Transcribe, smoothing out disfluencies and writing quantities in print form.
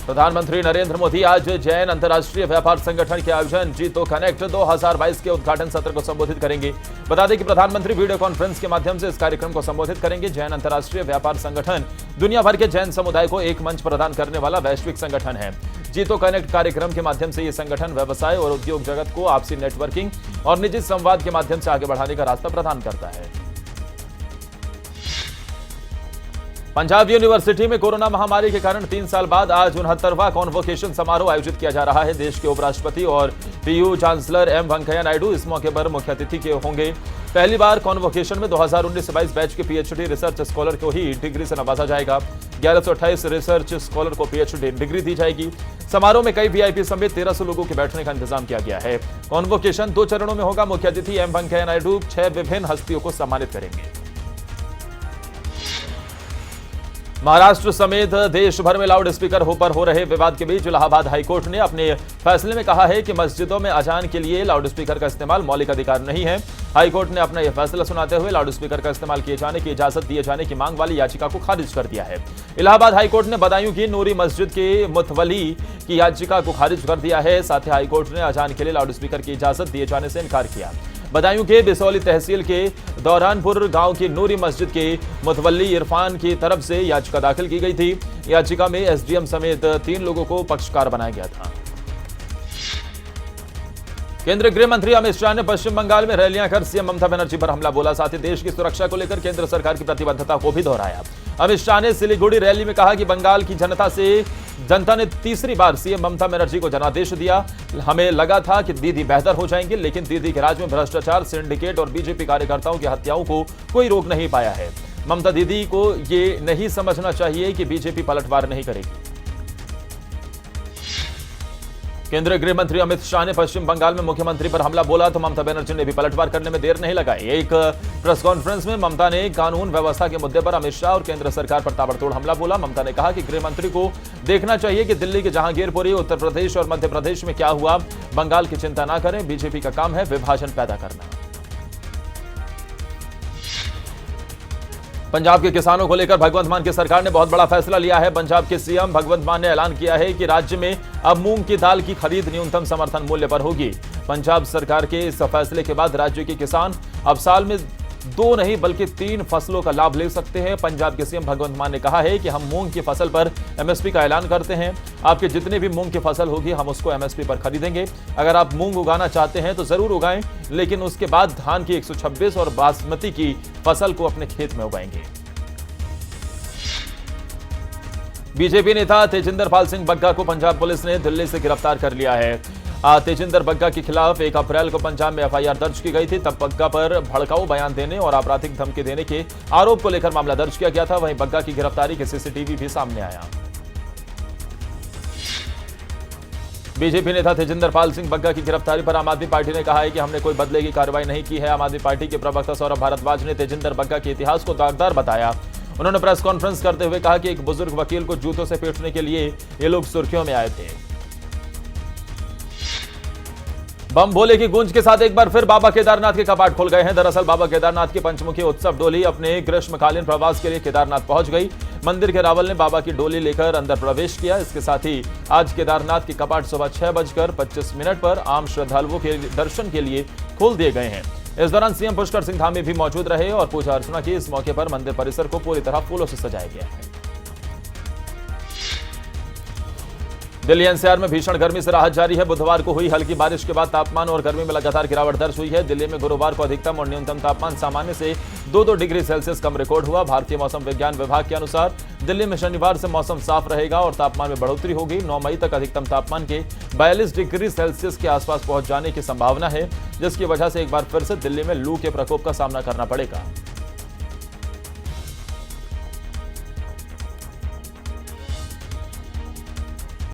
प्रधानमंत्री नरेंद्र मोदी आज जैन अंतर्राष्ट्रीय व्यापार संगठन के आयोजन जीतो कनेक्ट 2022 के उद्घाटन सत्र को संबोधित करेंगे। बता दें कि प्रधानमंत्री वीडियो कॉन्फ्रेंस के माध्यम से इस कार्यक्रम को संबोधित करेंगे। जैन अंतर्राष्ट्रीय व्यापार संगठन दुनिया भर के जैन समुदाय को एक मंच प्रदान करने वाला वैश्विक संगठन है। जीतो कनेक्ट कार्यक्रम के माध्यम से ये संगठन व्यवसाय और उद्योग जगत को आपसी नेटवर्किंग और निजी संवाद के माध्यम से आगे बढ़ाने का रास्ता प्रदान करता है। पंजाब यूनिवर्सिटी में कोरोना महामारी के कारण 3 साल बाद आज 69वां कॉन्वोकेशन समारोह आयोजित किया जा रहा है। देश के उपराष्ट्रपति और PU chancellor M Venkaiah Naidu इस मौके पर मुख्य अतिथि के होंगे। पहली बार कॉन्वोकेशन में 2019-22 बैच के पीएचडी रिसर्च स्कॉलर को ही डिग्री से नवाजा जाएगा। 1128 रिसर्च स्कॉलर को पीएचडी डिग्री दी जाएगी। समारोह में कई वीआईपी समेत 1300 लोगों के बैठने का इंतजाम किया गया है। कॉन्वोकेशन 2 चरणों में होगा। मुख्य अतिथि एम वेंकैया नायडू 6 विभिन्न हस्तियों को सम्मानित करेंगे। महाराष्ट्र समेत देश भर में लाउड स्पीकर पर हो रहे विवाद के बीच इलाहाबाद हाईकोर्ट ने अपने फैसले में कहा है कि मस्जिदों में अजान के लिए लाउड स्पीकर का इस्तेमाल मौलिक अधिकार नहीं है। हाईकोर्ट ने अपना यह फैसला सुनाते हुए लाउड स्पीकर का इस्तेमाल किए जाने की इजाजत दिए जाने की मांग वाली याचिका को खारिज कर दिया है। इलाहाबाद हाईकोर्ट ने बदायूं की नूरी मस्जिद के मुतवली की याचिका को खारिज कर दिया है। साथ ही हाईकोर्ट ने अजान के लिए लाउड स्पीकर की इजाजत दिए जाने से इनकार किया। बदायूं के बिसौली तहसील के दौरानपुर गांव की नूरी मस्जिद के मुतवल्ली इरफान की तरफ से याचिका दाखिल की गई थी। याचिका में एसडीएम समेत 3 लोगों को पक्षकार बनाया गया था। केंद्रीय गृह मंत्री अमित शाह ने पश्चिम बंगाल में रैलियां कर सीएम ममता बनर्जी पर हमला बोला। साथ ही देश की सुरक्षा को लेकर केंद्र सरकार की प्रतिबद्धता को भी दोहराया। अमित शाह ने सिलीगुड़ी रैली में कहा कि बंगाल की जनता ने तीसरी बार सीएम ममता बनर्जी को जनादेश दिया। हमें लगा था कि दीदी बेहतर हो जाएंगे, लेकिन दीदी के राज में भ्रष्टाचार, सिंडिकेट और बीजेपी कार्यकर्ताओं की हत्याओं को कोई रोक नहीं पाया है। ममता दीदी को ये नहीं समझना चाहिए कि बीजेपी पलटवार नहीं करेगी। केंद्रीय गृह मंत्री अमित शाह ने पश्चिम बंगाल में मुख्यमंत्री पर हमला बोला तो ममता बनर्जी ने भी पलटवार करने में देर नहीं लगाई। एक प्रेस कॉन्फ्रेंस में ममता ने कानून व्यवस्था के मुद्दे पर अमित शाह और केंद्र सरकार पर ताबड़तोड़ हमला बोला। ममता ने कहा कि गृह मंत्री को देखना चाहिए कि दिल्ली के जहांगीरपुरी, उत्तर प्रदेश और मध्य प्रदेश में क्या हुआ। बंगाल की चिंता न करें, बीजेपी का काम है विभाजन पैदा करना। पंजाब के किसानों को लेकर भगवंत मान की सरकार ने बहुत बड़ा फैसला लिया है। पंजाब के सीएम भगवंत मान ने ऐलान किया है कि राज्य में अब मूंग की दाल की खरीद न्यूनतम समर्थन मूल्य पर होगी। पंजाब सरकार के इस फैसले के बाद राज्य के किसान अब साल में 2 नहीं बल्कि 3 फसलों का लाभ ले सकते हैं। पंजाब के सीएम भगवंत मान ने कहा है कि हम मूंग की फसल पर एमएसपी का ऐलान करते हैं। आपके जितने भी मूंग की फसल होगी हम उसको एमएसपी पर खरीदेंगे। अगर आप मूंग उगाना चाहते हैं तो जरूर उगाएं, लेकिन उसके बाद धान की 126 और बासमती की फसल को अपने खेत में उगाएंगे। बीजेपी नेता तेजिंदर पाल सिंह बग्गा को पंजाब पुलिस ने दिल्ली से गिरफ्तार कर लिया है। तेजिंदर बग्गा के खिलाफ 1 अप्रैल को पंजाब में एफआईआर दर्ज की गई थी। तब बग्गा पर भड़काऊ बयान देने और आपराधिक धमकी देने के आरोप को लेकर मामला दर्ज किया गया था। वहीं बग्गा की गिरफ्तारी के सीसीटीवी भी सामने आया। बीजेपी नेता तेजिंदर पाल सिंह बग्गा की गिरफ्तारी पर आम आदमी पार्टी ने कहा है कि हमने कोई बदले की कार्रवाई नहीं की है। आम आदमी पार्टी के प्रवक्ता सौरभ भारद्वाज ने तेजिंदर बग्गा के इतिहास को दागदार बताया। उन्होंने प्रेस कॉन्फ्रेंस करते हुए कहा कि एक बुजुर्ग वकील को जूतों से पीटने के लिए ये लोग सुर्खियों में आए थे। बम भोले की गूंज के साथ एक बार फिर बाबा केदारनाथ के कपाट खुल गए हैं। दरअसल बाबा केदारनाथ की पंचमुखी उत्सव डोली अपने ग्रीष्मकालीन प्रवास के लिए केदारनाथ पहुंच गई। मंदिर के रावल ने बाबा की डोली लेकर अंदर प्रवेश किया। इसके साथ ही आज केदारनाथ के कपाट सुबह 6:25 पर आम श्रद्धालुओं के दर्शन के लिए खोल दिए गए हैं। इस दौरान सीएम पुष्कर सिंह धामी भी मौजूद रहे और पूजा अर्चना की। इस मौके पर मंदिर परिसर को पूरी तरह फूलों से सजाया गया है। दिल्ली एनसीआर में भीषण गर्मी से राहत जारी है। बुधवार को हुई हल्की बारिश के बाद तापमान और गर्मी में लगातार गिरावट दर्ज हुई है। दिल्ली में गुरुवार को अधिकतम और न्यूनतम तापमान सामान्य से 2-2 डिग्री सेल्सियस कम रिकॉर्ड हुआ। भारतीय मौसम विज्ञान विभाग के अनुसार दिल्ली में शनिवार से मौसम साफ रहेगा और तापमान में बढ़ोतरी होगी। 9 मई तक अधिकतम तापमान के 42 डिग्री सेल्सियस के आसपास पहुंच जाने की संभावना है, जिसकी वजह से एक बार फिर से दिल्ली में लू के प्रकोप का सामना करना पड़ेगा।